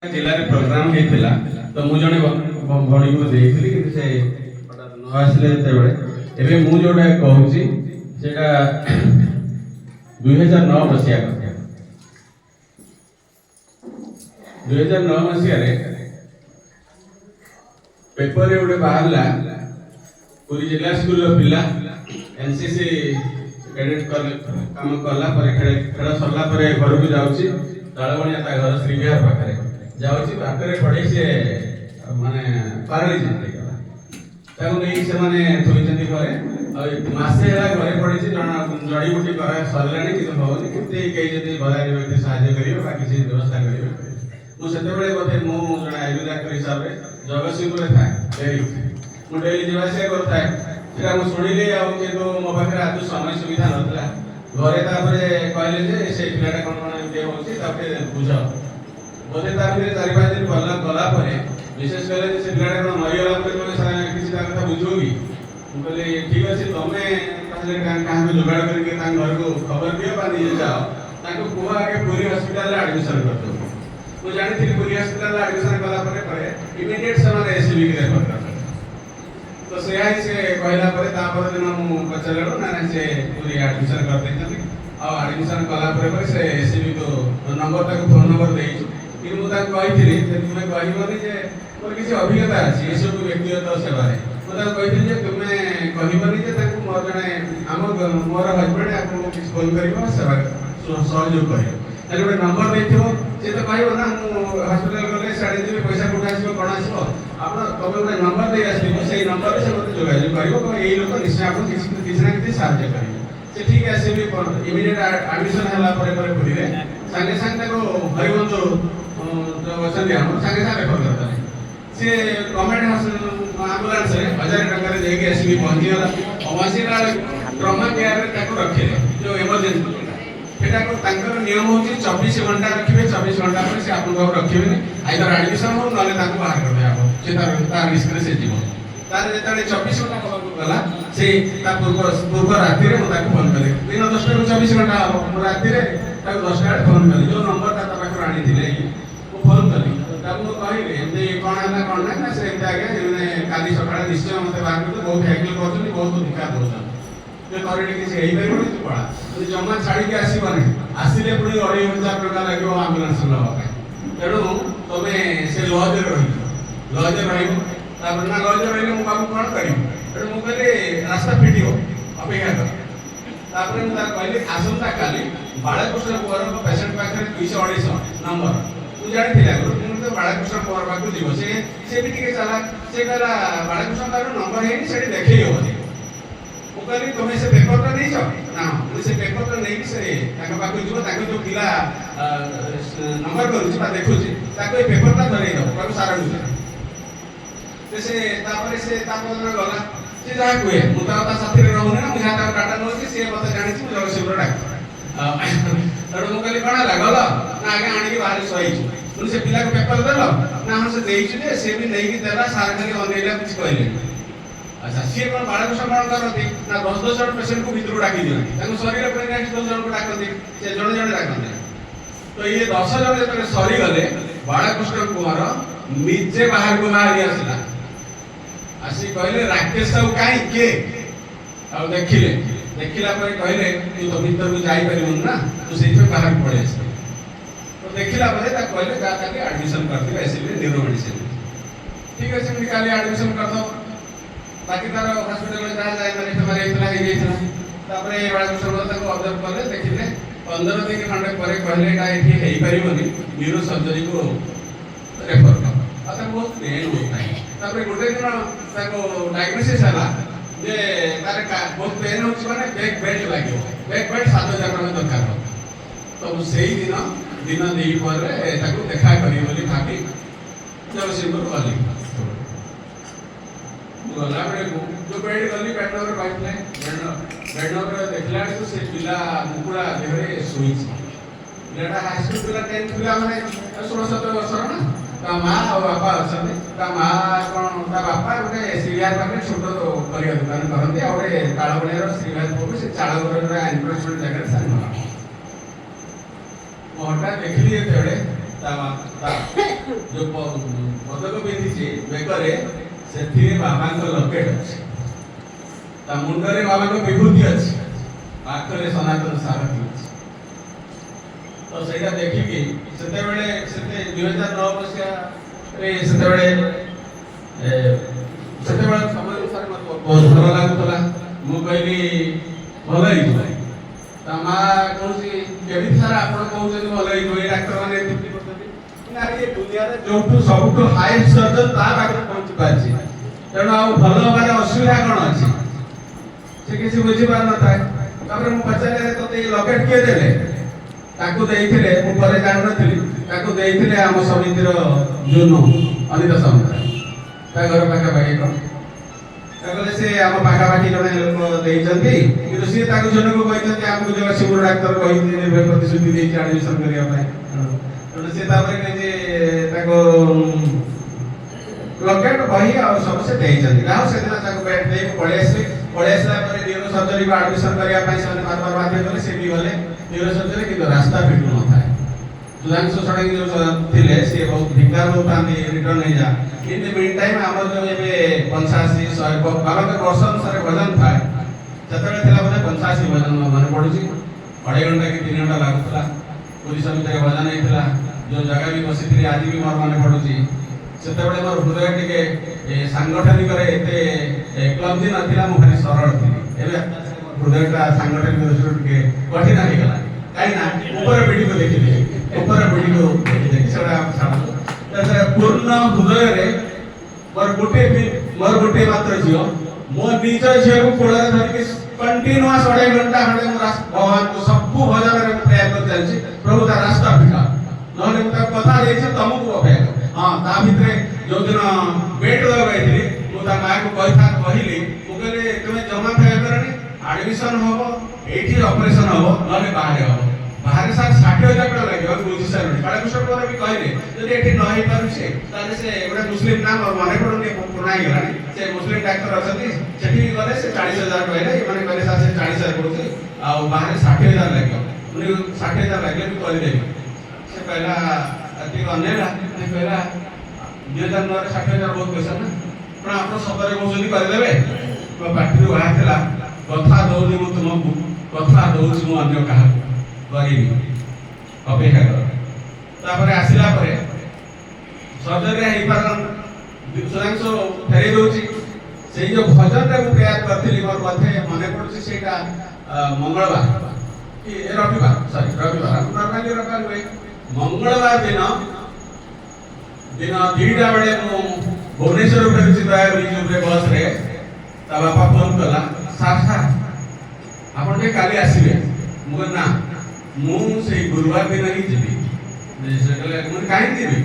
जिले में प्रोग्राम होता तो मुझे जड़े भौणी को देखी कि से न आसिले जो जोटा कहूँ से 2009 मसीहा कथा 2009 मसीह पेपर गोटे बाहर पूरी जिला स्कूल पिला एनसीसी कैडेट काम कला खेल सरला घर को जाऊँगी तलबणिया घर श्रीविहार पाखे जाऊँगी बाटर पड़े सी माने पारालीज थोड़ी घरे मसे घरे पड़ी जड़ी बुटी सरला कि होनी कि बजारी व्यक्ति साहय कर किसी व्यवस्था करेंगे मुझे बोधे मुझे आयुर्वेद हिसाब से जगतसिंहपुर थाए मुझे डेली जावासिया करें मुझे शुणिली तो मो पाखे आज समय सुविधा नाला घरे कहले से पिलाटा कौन कौन हो बुझ बोधे चार पाँच दिन गलापर विशेष कर से पिलाटा कौन मरीगला किसी कथा बुझो कि मुझे ठीक अच्छे तुम्हें क्या जोगाड़ करके घर को खबर दियो निजे जाओ कह आगे पुरी हस्पिटाल आडमिशन कर दो मुझे जानी पुरी हस्पिटाल आडमिशन कलापर इमिडिएट से एससीबी की रेफर कर तो से कहला दिन मुझे पचारू ना से पूरी आडमिशन कर आडमिशन कलापर से एससीबी को नंबर फोन नंबर देती मुझे तुम्हें कहबनी मोर किसी अभिज्ञता अच्छी ये सब व्यक्तिगत सेवार मुझे कही तुम्हें कहबनी मोर जड़े आम मोर हजबैंड आपको किसी फोन कर सेवा सहयोग कर गोटे नंबर देखो सी तो कह ना मुझे हस्पिटाल गले साढ़े जी पैसा कौट आसो कौन आसो आप तुम गोटे नंबर दे आस से नंबर से मतलब जोगाजोग कर यही लोक निश्चय आपको किसी ना किसी साहय करेंगे से ठीक है से भी इमिडिएट आडमिशन है पुरी सागे सागे हरिबंधु जो अच्छा सागे सागे रेफर करता सी गवर्नमेंट आम्बुलांस हजार टकर जाकि आसिक पहुँचीगला अमासीला ट्रमा केयर रखे जो इमरजेन्सी नियम हूँ 24 घंटा रखिए 24 घंटा पर से आपको रखिए आइदर आडमिशन हो ना बाहर करदे रिस्क से जीव तार जो 24 घंटा गला से पूर्व राति मुझे फोन कले दिन 10टा 24 घंटा हम राति 10टा फोन कली जो नंबर पाखे आनी फोन कली कहली कौन है कौन ना से आज्ञा काली सका निश्चय मत बाहर कर बहुत हैकल कर बहुत धिका दौरान तू पड़ा जमा छाड़ी आसबनी आसिले पुणी 2,500 टका लगे आम्बुलांस नापी तेणु तुम्हें से लज ना लज रही मुझे कौन करी मुझे रास्ता फिट अपेक्षा कर कहली आसंता काली बालकृष्ण कुआर पेसेंट पाखे 200-250 नंबर तू जानी मुझे बालकृष्ण कुआर पाक जीव सी भी चला सी कहला बालकृष्ण तार नंबर है से देखे हेनी कहली तुम्हें से पेपर तो नहीं ना मुझे से पेपर तो नहीं से पाक जीव जो पिला नंबर करुँच देखुची पेपर टा धरई दब सारा से गला सी जहाँ कहे मुझे साथी रोनी ना मुझे डाटा नौकरी सी मत जानी जगतसिंहपुर डाक्तर तेणु मुझे कौन है गल ना आगे आनिक बाहर सही मुझे से पिला पेपर देल ना हाँ से देखिए सी भी नहीं देला सार खाली अनैला कुछ कहले अच्छा सी कौन बालकृष्ण कौन करती ना 10-10 जन पेसेंट को भर डाक दिखती शरीर पर नेक्स्ट 10 जन को डाकती से जड़े जड़े डाकते तो ये 10 जन जो सरीगले बालकृष्ण कुमार निजे बाहर को बाहरी आसला आसी कहले राकेश साहू कहीं किए देखिले देखला कहले तू तो भीतर को जापर ना तू से बाहर पड़े आस तो देखला कहले जा आडमिशन कर एससीबी न्यूरो मेडिसिन ठीक अच्छे काली आडमिशन कर दो बाकी तार हस्पिटाल जहाँ जाए बालकृष्ण ऑब्जर्व कले देखिले 15 दिन खंडे कहले ये पारनि न्यूरो सर्जरी को रेफर कर बहुत पेन होता है गोटे दिन डायग्नोसिस है जे तार बहुत पेन हो बैक बेल्ट लगे बैक बेल्ट 7,000 टका दरकार तो से दिन देखा करी भावी जगतसिंहपुर गली गला जो बेड गली बेड नंबर 5 बेड नंबर देखला से पिला मुकुड़ा देहरे शुई पिलाटा हाईस्कूल पिला 10 पिला माने 16-17 वर्ष ना माँ और बापा अच्छा माँ कौन बापा गोटे श्रीविहार पाखे छोट परिया दुकान करते गोटे तालबणिया श्रीविहार पाख से चाड़गर एनक्रोचमेंट जगह हठात देखिली जो जो पदक पिंधि बेकरे से बाबा लकेट अच्छे मुंडरे बाबा विभूति अच्छी पाखरे सनातन सारथी अच्छी तो सहीटा देखिकी से 2009 मसीहा समय अनुसार मत बहुत भल लगुला मु कहली भल केमी सारा आप कहते भल ये डाक्तर मैंने दुनिया जो सब हाइस्ट सर्जन पहुंची पार्टी तेणु आ भल हमारे असुविधा कौन अच्छी से किसी बुझी पार न था तापर मु पचारे तते लकेट किए देले ताकू देइथिले मु परे जान नथिली ताकू देइथिले हम समितिर जुनो अनिता समुद्र ता घर पाखा पाखी कोन ताकले से हम पाखा पाखी जने लोक देइचंती कि से ताकू जने को कहचंती हमकु जो शिवर डाक्टर कहि दे प्रतिश्रुति दे एडमिशन करिया पाए तो से तापर के जे ताको लकेट बही आ सब से देइचंती गाव से दिन ताको बैठ दे पळे आसला न्यूरो सर्जरी को एडमिशन करिया पाई से बार बार बाध्य कले से भी गले न्यूरो सर्जरी कि रास्ता भेटु न थाए सुधांशु सड़क जो थिले से बहुत भिकार होता रिटर्न नहीं जा इन द मीन टाइम हमर जो एबे 85 100 बाबा के वर्ष अनुसार वजन थाए जतबे थिला बोले 85 वजन माने पडुची 2.5 घंटा कि 3 घंटा लागुतला पुलिस समिति वजन नहीं थिला जो जगह भी बसी थी आज भी मोर माने पडुची सेतेबेले मोर हृदय टिके सांगठनिक रे एते क्लबजी नथिला मु खाली सरल थी एबे हृदयटा सांगठनिक दृष्टि टिके कठिन हो गला काई ना ऊपर पीढ़ी को देखि ऊपर पीढ़ी को देखि सेडा छाड़ पूर्ण हृदय रे मोर गोटे मात्र जियो मो निज झियो को कोळा धरि कंटीन्यूअस 2.5 घंटा खंडे मु भगवान को सब भजन रे प्रयास कर चलछि प्रभु ता रास्ता भिका नहले मु कथा देछि तुमको अपेक्षा हां ता भितरे जो दिन बेट लगाइथिली मु ता मां को कहली मु कहले तुमे जमा खाय करनी एडमिशन होबो एठी ऑपरेशन होबो नले बाहर सार 60,000 टका लागो बुझी सारनी काळे कुशल पर भी कहले जदि एठी न होई पारुछे ताले से एगुडा मुस्लिम नाम माने पडुनी पुनाई गलानी से मुस्लिम डाक्टर अछती सेठी गले से 40,000 कहले माने कहले सार से 40,000 पडुछे आ बाहर 60,000 लागो उनी 60,000 लागले भी करि देबी से कहला अति अनेला ने कहला 2009 रे 60,000 बहुत पैसा ना पण आपण सबरे कहउछनी करि देबे तो पार्टी रो बाहरला कथा दउनी मु तुमको कथा दउछु मु अन्य कहा करिबी अपेक्षा कर तापर आसिला परे सर्जरी हे पारन सुधांशु फेरे दउची से जो भजन रे मु प्रयास करथिली मोर मथे मने पडुची सेटा मंगलवार कि रविवार सॉरी रविवार नॉर्मली रविवार हुए मंगलवार दिन 2टा बेले मु भुवनेश्वर फेरुची दया रिजर्व रे बस रे ता बापा फोन कला सार आपण के काली आसीबे मु ना मु से गुरुवार दिन ही जीवी से कहले मु काहे जीवी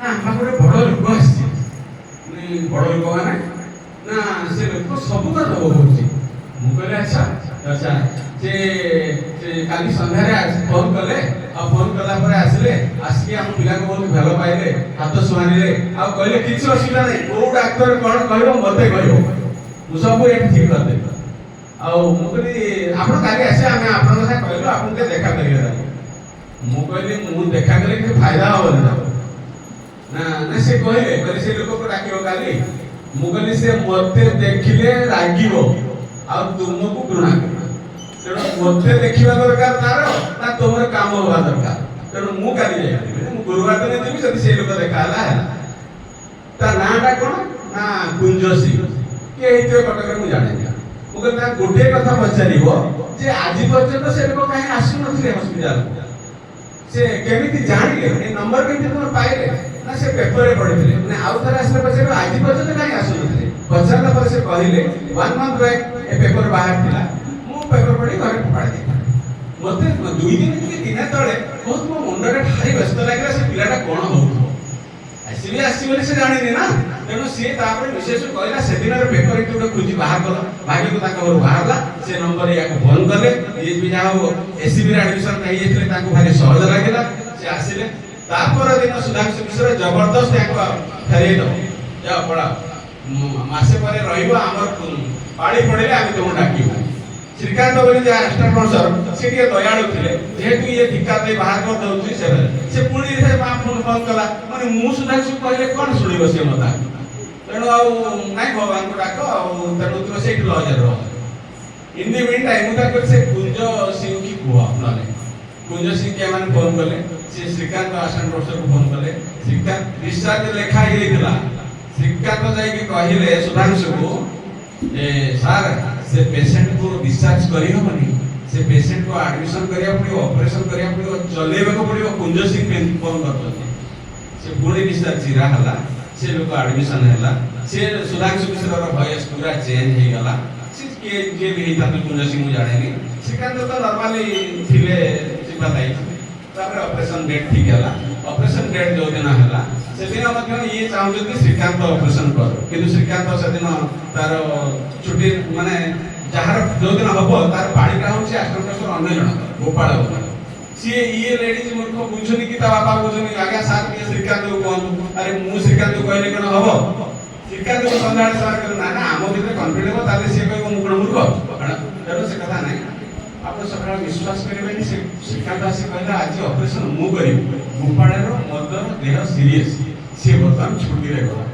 ना हम गोटे बड़ लोक आसी बड़ लोक माने ना से लोक सब कर दबो होची मु कहले अच्छा अच्छा से काली संध्या रे फोन कले आ फोन कला परे आसिले आसी हम पिला को बहुत भलो पाइले हाथ सुहानिले आ कहले किछ असुविधा नै को डाक्टर कोन कहबो मते कहबो मु सब एक ठीक कर दे आ मु कहली आपण काली आसे हमें आपण कथा कहलो आपण के देखा करियो मु कहली मु देखा करे के फायदा हो ना ना से कहले से लोक को डाकियो काली मु कहली से मते देखिले रागिबो आ तुमको घृणा करबो तेणु मते देखिबा दरकार तार ना तोमर काम होबा दरकार तेणु मु काली जाई मु गुरुवार दिन जेबी जदी से लोक देखाला ता नाटा कोन ना कुंजसी के हेते कटक रे मु जाने मु कहता गोटे कथा पचारिबो जे आज पर्यंत से लोक काहे आसु नथिले हॉस्पिटल से केमिति जानिले ए नंबर केमिति तोर पाइले ना से पेपर रे पढिले माने आउ थरा आसले पछे आज पर्यंत काहे आसु नथिले पचारला पर से कहिले 1 मंथ बैक ए पेपर बाहर थिला मु पेपर पढि घर पढा दे मते 2 दिन कि 3 तळे बहुत मो मुंडरे ठाई व्यस्त लागला से पिलाटा कोन होउथो आसी बोली से जानी ना तेणु सी तापर विशेष कहला से दिन पेपर एक खोजी बाहर कल भाग्य को ताको बाहरला से नंबर या फोन करले ये भी जाओ एसीबी रे एडमिशन नहीं जेतले ताको भारी सहज लागला से आसिले तापर दिन सुधांशु मिश्र जबरदस्त एक फेरे दो जा पड़ा मासे परे रहिबो हमर पाड़ी पड़ेले आमे तुम डाकिबो श्रीकांत बोली जे असिस्टेंट प्रोफेसर से टिके दयाळु थिले जेहेतु ये धिक्कार दे बाहर कर दउची से पुणी से मा फोन फोन कला माने मु सुधा सु कहले कोन सुनिबो से मता तेणु आ नाइ भगवान को डाक तेणु तुम से लॉजर रहो इन द मीन टाइम मुता कर से कुंज सिंह की को अपनाले कुंज सिंह के मान फोन कले से श्रीकांत असिस्टेंट प्रोफेसर को फोन कले श्रीकांत डिस्चार्ज लेखा ही दिला श्रीकांत जाई के कहिले सुधांशु को ए सर से पेशेंट को डिस्चार्ज करी होबनी से पेशेंट को एडमिशन करिया पड़ियो ऑपरेशन करिया पड़ियो चलेबे को पड़ियो कुंज सिंह के फोन करतो से पुणी डिस्चार्ज सिरा हला से लोग एडमिशन हैला से सुधांशु मिश्र रो वॉइस पूरा चेंज हे गला से के भी हिता तो कुंज सिंह जाने नी श्रीकांत तो नॉर्मली थिले सिपाताई तापर ऑपरेशन डेट ठीक हैला ऑपरेशन डेट जो दिन हैला से दिन मध्य ये चाहू कि श्रीकांत ऑपरेशन कर किंतु श्रीकांत से दिन तार छुट्टी माने जहार जो दिन हबो तार पाड़ी का होछि अष्टम अन्य जन गोपाल सी ये लेडीज मूर्ख बुझुनी कि ता बापा बुझुनी आगे साथ के श्रीकांत को कहू अरे मु श्रीकांत को कहले कोन हबो श्रीकांत को संधाड़ सर कर ना ना आमो भीतर कॉन्फिडेंस हो ताले से कहबो मु कोन मूर्ख तेरो से कथा नहीं आप सकाळ विश्वास करिबेनी से श्रीकांत से कहला आज ऑपरेशन मु करी गोपाल रो मदर देह सीरियस से बर्तमान छुट्टी रे गला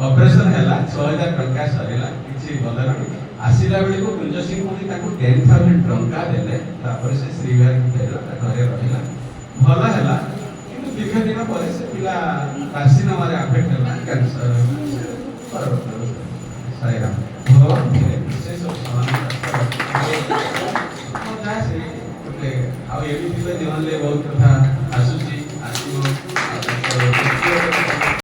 ऑपरेशन हैला 6000 टंका सरेला किछि गलर आसिला बेले को कुंज सिंह को ताको 10000 टंका देले तापर से श्रीविहार फेरला घरे रहिला भला हैला किंतु दीर्घ दिन परे से पिला कार्सिनोमा रे अफेक्ट हैला कैंसर पर साईराम भगवान के विशेष समान जासे आ एबी दिले बहुत कथा